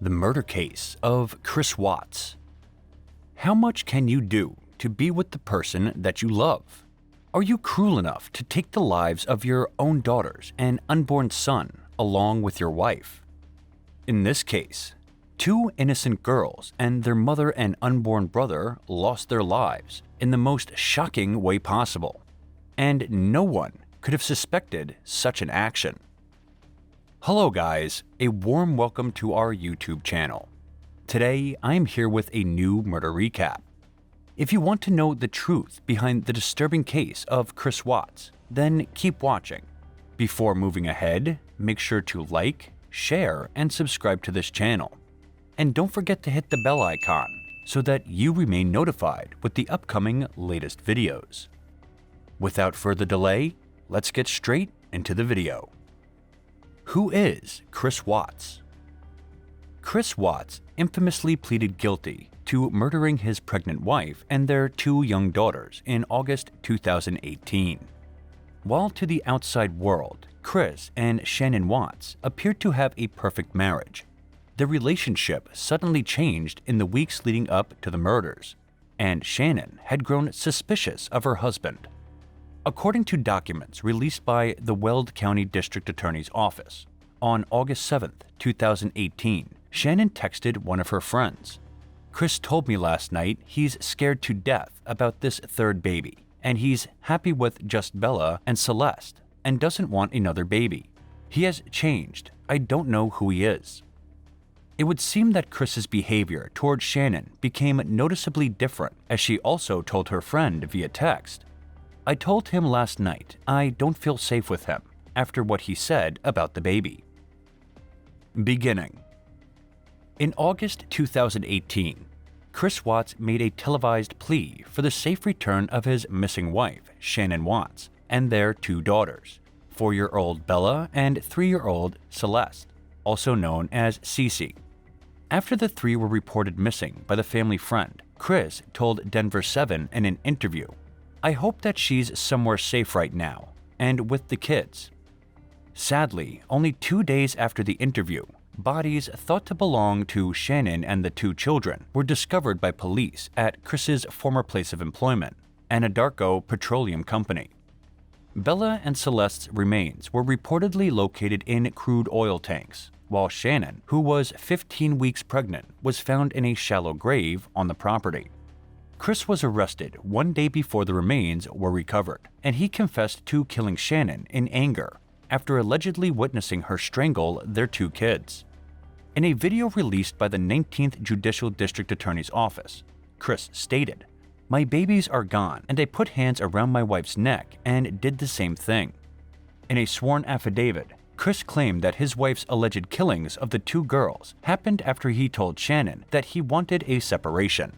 The murder case of Chris Watts. How much can you do to be with the person that you love? Are you cruel enough to take the lives of your own daughters and unborn son along with your wife? In this case, two innocent girls and their mother and unborn brother lost their lives in the most shocking way possible, and no one could have suspected such an action. Hello guys, a warm welcome to our YouTube channel. Today I'm here with a new murder recap. If you want to know the truth behind the disturbing case of Chris Watts, then keep watching. Before moving ahead, make sure to like, share, and subscribe to this channel. And don't forget to hit the bell icon so that you remain notified with the upcoming latest videos. Without further delay, let's get straight into the video. Who is Chris Watts? Chris Watts infamously pleaded guilty to murdering his pregnant wife and their two young daughters in August 2018. While to the outside world, Chris and Shanann Watts appeared to have a perfect marriage, their relationship suddenly changed in the weeks leading up to the murders, and Shanann had grown suspicious of her husband. According to documents released by the Weld County District Attorney's Office, on August 7, 2018, Shanann texted one of her friends, "Chris told me last night he's scared to death about this third baby, and he's happy with just Bella and Celeste and doesn't want another baby. He has changed. I don't know who he is." It would seem that Chris's behavior towards Shanann became noticeably different as she also told her friend via text, "I told him last night I don't feel safe with him after what he said about the baby." Beginning. In August 2018, Chris Watts made a televised plea for the safe return of his missing wife, Shanann Watts, and their two daughters, 4-year-old Bella and 3-year-old Celeste, also known as Cece. After the three were reported missing by the family friend, Chris told Denver 7 in an interview, "I hope that she's somewhere safe right now, and with the kids." Sadly, only 2 days after the interview, bodies thought to belong to Shanann and the two children were discovered by police at Chris's former place of employment, Anadarko Petroleum Company. Bella and Celeste's remains were reportedly located in crude oil tanks, while Shanann, who was 15 weeks pregnant, was found in a shallow grave on the property. Chris was arrested 1 day before the remains were recovered, and he confessed to killing Shanann in anger after allegedly witnessing her strangle their two kids. In a video released by the 19th Judicial District Attorney's Office, Chris stated, "My babies are gone, and I put hands around my wife's neck and did the same thing." In a sworn affidavit, Chris claimed that his wife's alleged killings of the two girls happened after he told Shanann that he wanted a separation.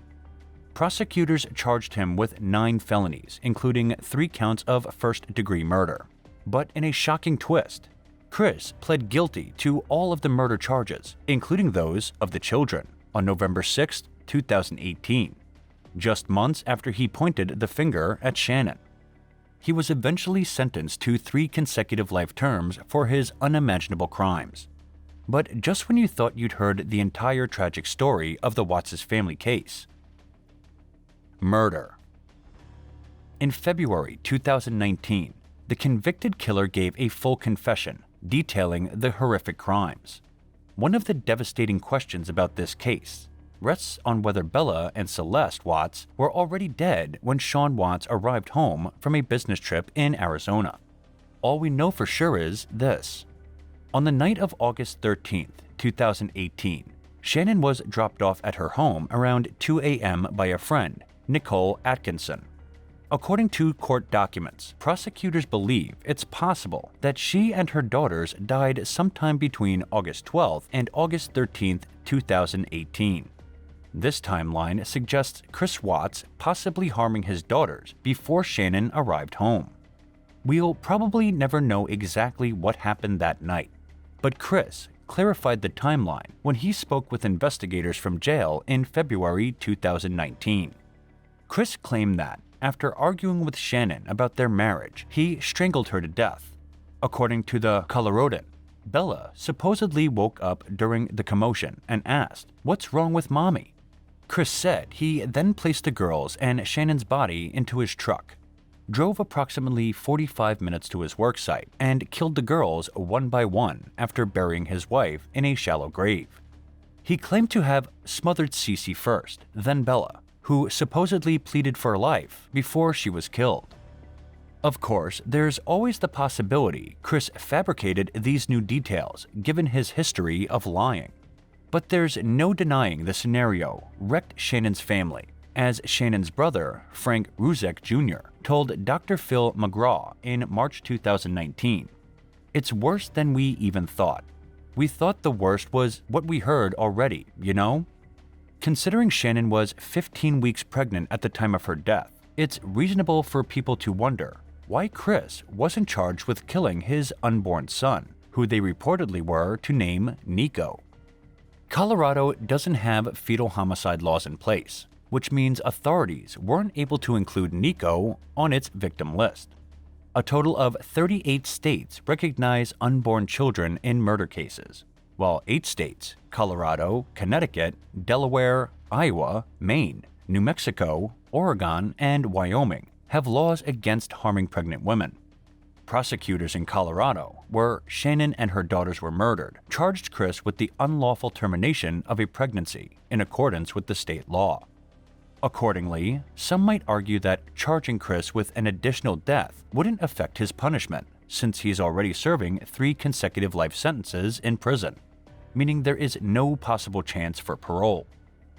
Prosecutors charged him with 9 felonies, including 3 counts of first-degree murder. But in a shocking twist, Chris pled guilty to all of the murder charges, including those of the children, on November 6, 2018, just months after he pointed the finger at Shanann. He was eventually sentenced to 3 consecutive life terms for his unimaginable crimes. But just when you thought you'd heard the entire tragic story of the Watts' family case, murder. In February 2019, the convicted killer gave a full confession detailing the horrific crimes. One of the devastating questions about this case rests on whether Bella and Celeste Watts were already dead when Sean Watts arrived home from a business trip in Arizona. All we know for sure is this. On the night of August 13, 2018, Shanann was dropped off at her home around 2 a.m. by a friend, Nicole Atkinson. According to court documents, prosecutors believe it's possible that she and her daughters died sometime between August 12 and August 13, 2018. This timeline suggests Chris Watts possibly harming his daughters before Shanann arrived home. We'll probably never know exactly what happened that night, but Chris clarified the timeline when he spoke with investigators from jail in February 2019. Chris claimed that, after arguing with Shanann about their marriage, he strangled her to death. According to the Coloradoan, Bella supposedly woke up during the commotion and asked, "What's wrong with mommy?" Chris said he then placed the girls and Shannon's body into his truck, drove approximately 45 minutes to his worksite, and killed the girls one by one after burying his wife in a shallow grave. He claimed to have smothered Cece first, then Bella, who supposedly pleaded for life before she was killed. Of course, there's always the possibility Chris fabricated these new details given his history of lying. But there's no denying the scenario wrecked Shannon's family, as Shannon's brother, Frank Rzucek Jr., told Dr. Phil McGraw in March 2019. "It's worse than we even thought. We thought the worst was what we heard already, you know?" Considering Shanann was 15 weeks pregnant at the time of her death, it's reasonable for people to wonder why Chris wasn't charged with killing his unborn son, who they reportedly were to name Nico. Colorado doesn't have fetal homicide laws in place, which means authorities weren't able to include Nico on its victim list. A total of 38 states recognize unborn children in murder cases, while 8 states, Colorado, Connecticut, Delaware, Iowa, Maine, New Mexico, Oregon, and Wyoming, have laws against harming pregnant women. Prosecutors in Colorado, where Shanann and her daughters were murdered, charged Chris with the unlawful termination of a pregnancy in accordance with the state law. Accordingly, some might argue that charging Chris with an additional death wouldn't affect his punishment, since he's already serving 3 consecutive life sentences in prison, meaning there is no possible chance for parole.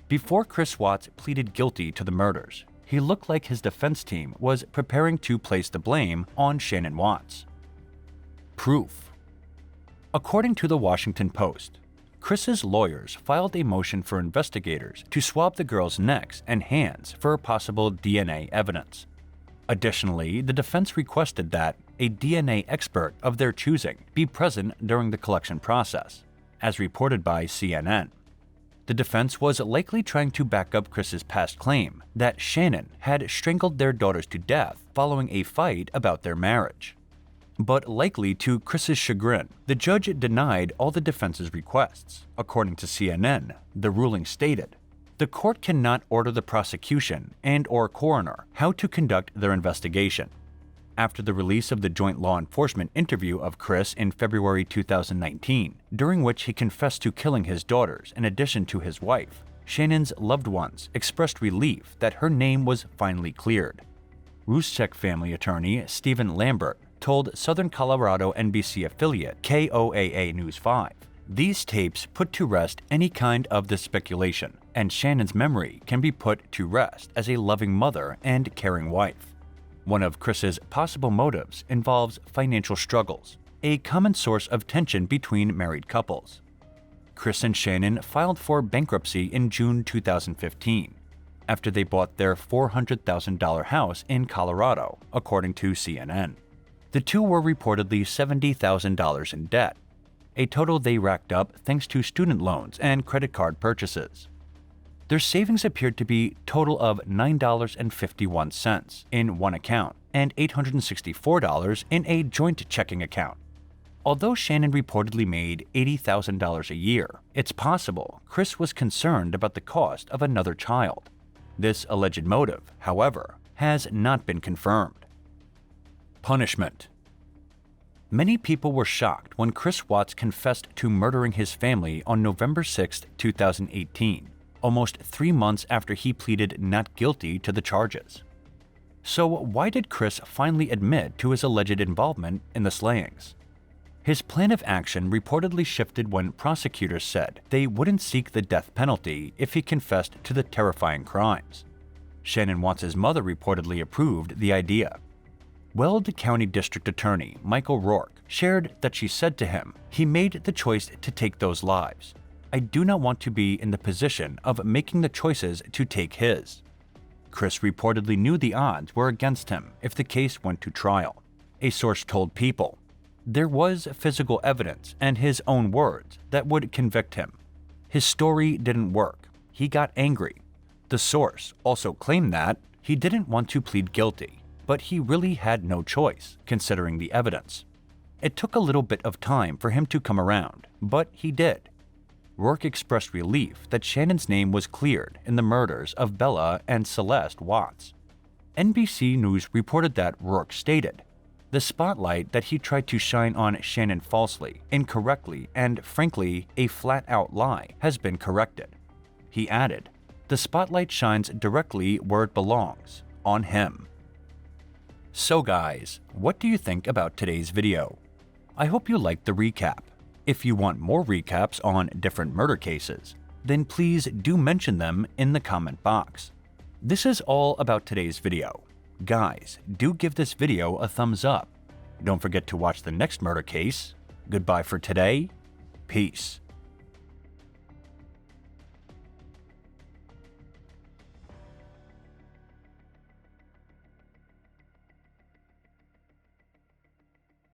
Before Chris Watts pleaded guilty to the murders, he looked like his defense team was preparing to place the blame on Shanann Watts. Proof. According to the Washington Post, Chris's lawyers filed a motion for investigators to swab the girls' necks and hands for possible DNA evidence. Additionally, the defense requested that a DNA expert of their choosing be present during the collection process, as reported by CNN. The defense was likely trying to back up Chris's past claim that Shanann had strangled their daughters to death following a fight about their marriage. But likely to Chris's chagrin, the judge denied all the defense's requests. According to CNN, the ruling stated, "The court cannot order the prosecution and/or coroner how to conduct their investigation." After the release of the joint law enforcement interview of Chris in February 2019, during which he confessed to killing his daughters in addition to his wife, Shannon's loved ones expressed relief that her name was finally cleared. Rzucek family attorney Stephen Lambert told Southern Colorado NBC affiliate KOAA News 5, "These tapes put to rest any kind of this speculation, and Shannon's memory can be put to rest as a loving mother and caring wife." One of Chris's possible motives involves financial struggles, a common source of tension between married couples. Chris and Shanann filed for bankruptcy in June 2015, after they bought their $400,000 house in Colorado, according to CNN. The two were reportedly $70,000 in debt, a total they racked up thanks to student loans and credit card purchases. Their savings appeared to be total of $9.51 in one account and $864 in a joint checking account. Although Shanann reportedly made $80,000 a year, it's possible Chris was concerned about the cost of another child. This alleged motive, however, has not been confirmed. Punishment. Many people were shocked when Chris Watts confessed to murdering his family on November 6, 2018, almost 3 months after he pleaded not guilty to the charges. So why did Chris finally admit to his alleged involvement in the slayings? His plan of action reportedly shifted when prosecutors said they wouldn't seek the death penalty if he confessed to the terrifying crimes. Shanann Watts' mother reportedly approved the idea. Weld County District Attorney Michael Rourke shared that she said to him, "He made the choice to take those lives. I do not want to be in the position of making the choices to take his." Chris reportedly knew the odds were against him if the case went to trial. A source told People, "There was physical evidence and his own words that would convict him. His story didn't work. He got angry." The source also claimed that he didn't want to plead guilty, but he really had no choice, considering the evidence. It took a little bit of time for him to come around, but he did. Rourke expressed relief that Shannon's name was cleared in the murders of Bella and Celeste Watts. NBC News reported that Rourke stated, "The spotlight that he tried to shine on Shanann falsely, incorrectly, and frankly, a flat-out lie has been corrected." He added, "The spotlight shines directly where it belongs, on him." So guys, what do you think about today's video? I hope you liked the recap. If you want more recaps on different murder cases, then please do mention them in the comment box. This is all about today's video. Guys, do give this video a thumbs up. Don't forget to watch the next murder case. Goodbye for today. Peace.